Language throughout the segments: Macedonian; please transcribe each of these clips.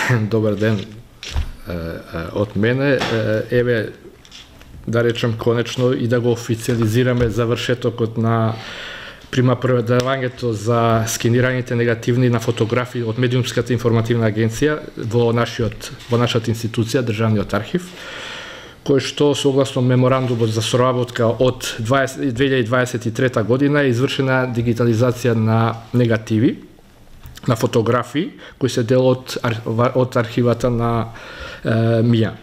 Добар ден од мене. Еве, да речем конечно и да го официализираме завршетокот на примапредавањето за скенираните негативни на фотографии од Медиумската информативна агенција во нашата институција, Државниот архив, кој што согласно меморандумот за соработка од 2023 година е извршена дигитализација на негативи, на фотографии, кои се дел од архивата на МИА.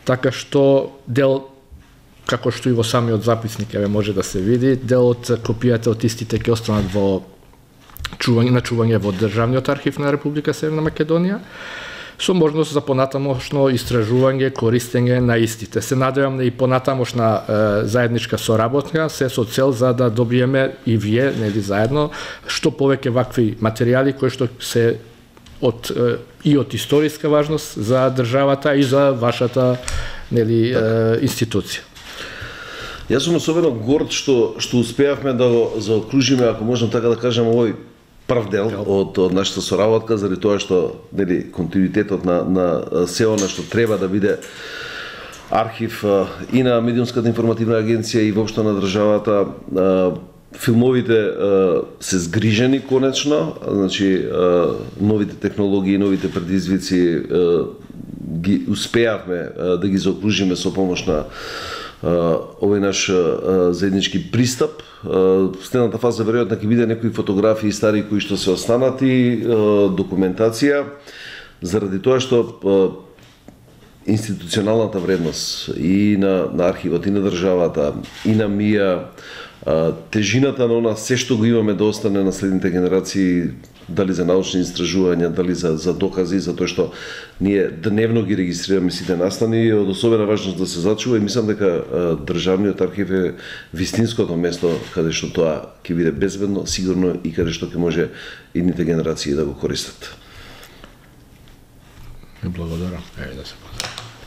Така што дел, како што и во самиот записник може да се види, дел од копијата од истите ќе останат во чување во Државниот архив на Република Северна Македонија, со можност за понатамошно истражување, користење на истите. Се надевам на и понатамошна заедничка соработка, се со цел за да добиеме и вие, нели заедно, што повеќе вакви материјали кои што се и од историска важност за државата и за вашата, нели, институција. Јас сум особено горд што успеавме да го заокружиме, ако можам така да кажам, овој прв дел од нашата соработка, заради тоа што, нели, континуитетот на се она што треба да биде архив и на Медиумската информативна агенција и воопшто на државата. Филмовите се згрижени конечно, значи новите технологии, новите предизвици ги успеавме да ги заокружиме со помош на овој наш заеднички пристап. Следната фаза веројатно ќе биде некои фотографии стари кои што се останати, документација, заради тоа што институционалната вредност и на архивот, и на државата, и на МИА, тежината на она се што го имаме да остане на следните генерации, дали за научни истражувања, дали за докази, за тоа што ние дневно ги регистрираме сите настани, е од особена важност да се зачува и мислам дека Државниот архив е вистинското место каде што тоа ќе биде безбедно, сигурно и каде што ќе може идните генерации да го користат. Благодарам. Да се поздравам.